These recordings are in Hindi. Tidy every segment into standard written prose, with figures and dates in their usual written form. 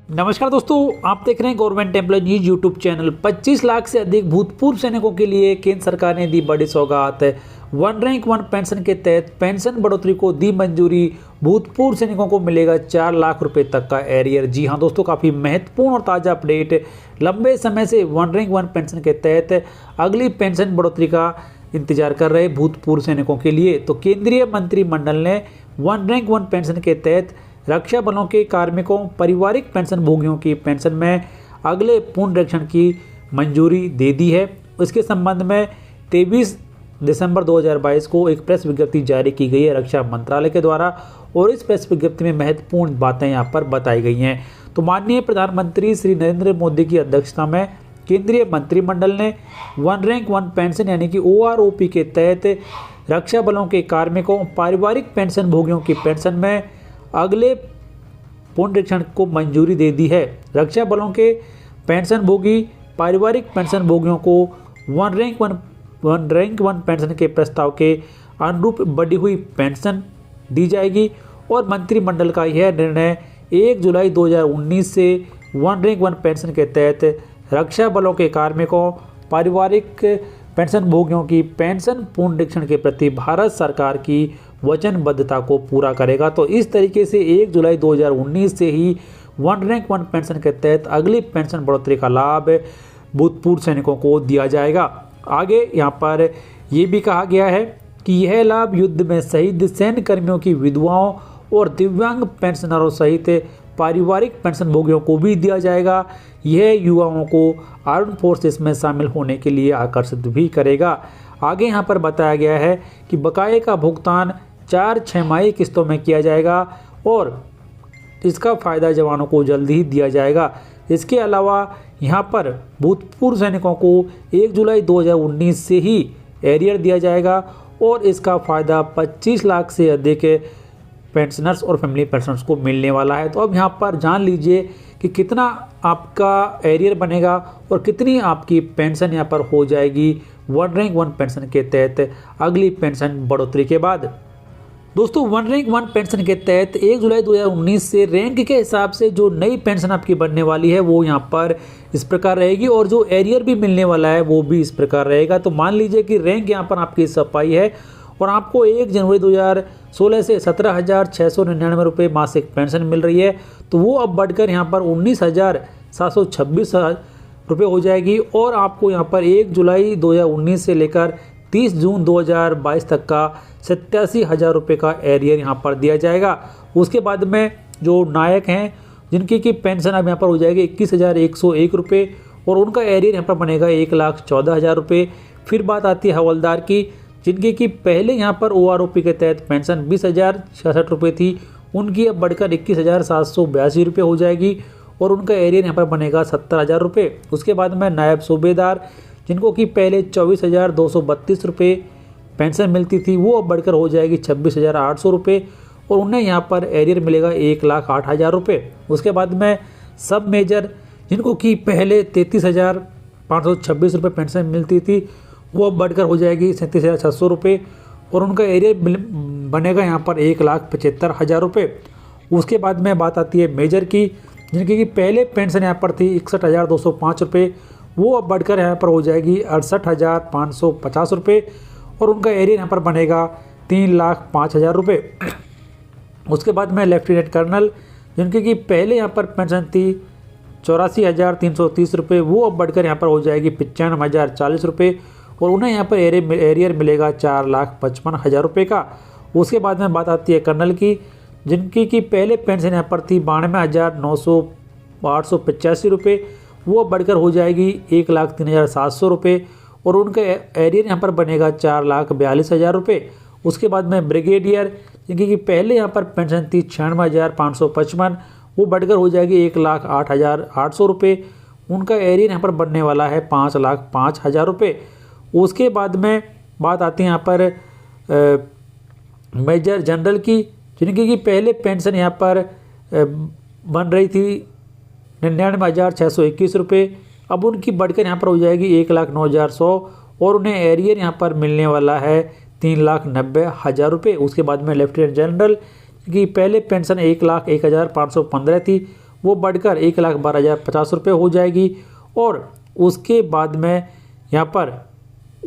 नमस्कार दोस्तों, आप देख रहे हैं government employ news YouTube channel. 25 lakh से अधिक भूतपूर्व सैनिकों के लिए केंद्र सरकार ने दी बड़ी सौगात। वन रैंक वन पेंशन के तहत पेंशन बढ़ोतरी को दी मंजूरी। भूतपूर्व सैनिकों को मिलेगा 4 लाख रुपए तक का एरियर। जी हां दोस्तों, काफ़ी महत्वपूर्ण और ताज़ा अपडेट। लंबे समय से वन रैंक वन पेंशन के तहत अगली पेंशन बढ़ोतरी का इंतजार कर रहे भूतपूर्व सैनिकों के लिए तो केंद्रीय मंत्रिमंडल ने वन रैंक वन पेंशन के तहत रक्षा बलों के कार्मिकों, पारिवारिक पेंशन भोगियों की पेंशन में अगले पुनरीक्षण की मंजूरी दे दी है। इसके संबंध में 23 दिसंबर 2022 को एक प्रेस विज्ञप्ति जारी की गई है रक्षा मंत्रालय के द्वारा, और इस प्रेस विज्ञप्ति में महत्वपूर्ण बातें यहाँ पर बताई गई हैं। तो माननीय प्रधानमंत्री श्री नरेंद्र मोदी की अध्यक्षता में केंद्रीय मंत्रिमंडल ने वन रैंक वन पेंशन यानी कि OROP के तहत रक्षा बलों के कार्मिकों, पारिवारिक पेंशन भोगियों की पेंशन में अगले पुनरीक्षण को मंजूरी दे दी है। रक्षा बलों के पेंशन भोगी, पारिवारिक पेंशन भोगियों को वन रैंक वन पेंशन के प्रस्ताव के अनुरूप बढ़ी हुई पेंशन दी जाएगी। और मंत्रिमंडल का यह निर्णय 1 जुलाई 2019 से वन रैंक वन पेंशन के तहत रक्षा बलों के कार्मिकों, पारिवारिक पेंशन भोगियों की पेंशन पुनरीक्षण के प्रति भारत सरकार की वचनबद्धता को पूरा करेगा। तो इस तरीके से 1 जुलाई 2019 से ही वन रैंक वन पेंशन के तहत अगली पेंशन बढ़ोतरी का लाभ भूतपूर्व सैनिकों को दिया जाएगा। आगे यहाँ पर ये भी कहा गया है कि यह लाभ युद्ध में शहीद सैन्य कर्मियों की विधवाओं और दिव्यांग पेंशनरों सहित पारिवारिक पेंशन भोगियों को भी दिया जाएगा। यह युवाओं को आर्म्ड फोर्सेस में शामिल होने के लिए आकर्षित भी करेगा। आगे यहाँ पर बताया गया है कि बकाये का भुगतान 4 छमाही किस्तों में किया जाएगा और इसका फ़ायदा जवानों को जल्दी ही दिया जाएगा। इसके अलावा यहाँ पर भूतपूर्व सैनिकों को 1 जुलाई 2019 से ही एरियर दिया जाएगा और इसका फ़ायदा 25 लाख से अधिक पेंशनर्स और फैमिली पेंशनर्स को मिलने वाला है। तो अब यहाँ पर जान लीजिए कि कितना आपका एरियर बनेगा और कितनी आपकी पेंशन यहाँ पर हो जाएगी वन रैंक वन पेंशन के तहत अगली पेंशन बढ़ोतरी के बाद। दोस्तों, वन रैंक वन पेंशन के तहत 1 जुलाई 2019 से रैंक के हिसाब से जो नई पेंशन आपकी बनने वाली है वो यहाँ पर इस प्रकार रहेगी और जो एरियर भी मिलने वाला है वो भी इस प्रकार रहेगा। तो मान लीजिए कि रैंक यहाँ पर आपकी सफाई है और आपको 1 जनवरी 2016 से 17,699 रुपये मासिक पेंशन मिल रही है, तो वो अब बढ़कर यहाँ पर 19,726 रुपये हो जाएगी और आपको यहाँ पर 1 जुलाई 2019 से लेकर 30 जून 2022 तक का 87,000 रुपये का एरियर यहाँ पर दिया जाएगा। उसके बाद में जो नायक हैं जिनकी की पेंशन अब यहाँ पर हो जाएगी 21,101 रुपये और उनका एरियर यहाँ पर बनेगा 1,14,000 रुपये। फिर बात आती है हवलदार की, जिनकी की पहले यहाँ पर OROP के तहत पेंशन 20,066 रुपये थी, उनकी अब बढ़कर 21,782 रुपये हो जाएगी और उनका एरियर यहाँ पर बनेगा 70,000 रुपये। उसके बाद में नायब सूबेदार, जिनको कि पहले 24,232 रुपये पेंशन मिलती थी, वो अब बढ़कर हो जाएगी 26,800 रुपये और उन्हें यहाँ पर एरियर मिलेगा 1,08,000 रुपये। उसके बाद में सब मेजर, जिनको कि पहले 33,526 रुपये पेंशन मिलती थी, वो अब बढ़कर हो जाएगी 37,600 रुपये और उनका एरियर बनेगा यहाँ पर 1,75,000 रुपये। उसके बाद में बात आती है मेजर की, जिनकी कि पहले पेंशन यहाँ पर थी 61,205 रुपये, वो अब बढ़कर यहाँ पर हो जाएगी 68,550 रुपये और उनका एरियर यहाँ पर बनेगा 3,05,000 रुपये। उसके बाद में लेफ्टिनेंट कर्नल, जिनकी कि पहले यहाँ पर पेंशन थी 84,330 रुपये, वो अब बढ़कर यहाँ पर हो जाएगी 95,040 रुपये और उन्हें यहाँ पर एरियर मिलेगा 4,55,000 रुपये का। उसके बाद में बात आती है कर्नल की, जिनकी कि पहले पेंशन यहाँ पर थी 92,885 रुपये, वो बढ़कर हो जाएगी 1,03,700 रुपये और उनका एरियर यहाँ पर बनेगा 4,42,000 रुपये। उसके बाद में ब्रिगेडियर, जिनकी कि पहले यहाँ पर पेंशन थी 96,555, वो बढ़कर हो जाएगी 1,08,800 रुपये, उनका एरियर यहाँ पर बनने वाला है 5,05,000 रुपये। उसके बाद में बात आती है यहाँ पर मेजर जनरल की, जिनकी कि पहले पेंशन यहाँ पर बन रही थी 99,621 रुपये, अब उनकी बढ़कर यहाँ पर हो जाएगी 1,09,100 और उन्हें एरियर यहाँ पर मिलने वाला है 3,90,000 रुपये। उसके बाद में लेफ्टिनेंट जनरल की पहले पेंशन 1,01,515 थी, वो बढ़कर 1,12,050 रुपये हो जाएगी। और उसके बाद में यहाँ पर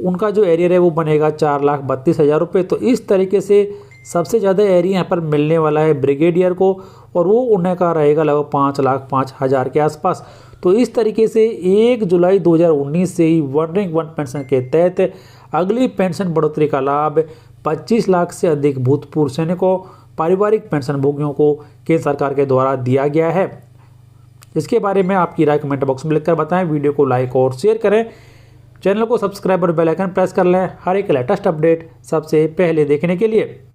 उनका जो एरियर है वो बनेगा 4,32,000 रुपये। तो इस तरीके से सबसे ज़्यादा एरिया यहाँ पर मिलने वाला है ब्रिगेडियर को, और वो उन्हें का रहेगा लगभग 5,05,000 के आसपास। तो इस तरीके से 1 जुलाई 2019 से ही वन रैंक वन पेंशन के तहत अगली पेंशन बढ़ोतरी का लाभ 25 लाख से अधिक भूतपूर्व सैनिकों, पारिवारिक पेंशन भोगियों को केंद्र सरकार के द्वारा दिया गया है। इसके बारे में आपकी राय कमेंट बॉक्स में लिखकर बताएं। वीडियो को लाइक और शेयर करें, चैनल को सब्सक्राइब और बेल आइकन प्रेस कर लें हर एक लेटेस्ट अपडेट सबसे पहले देखने के लिए।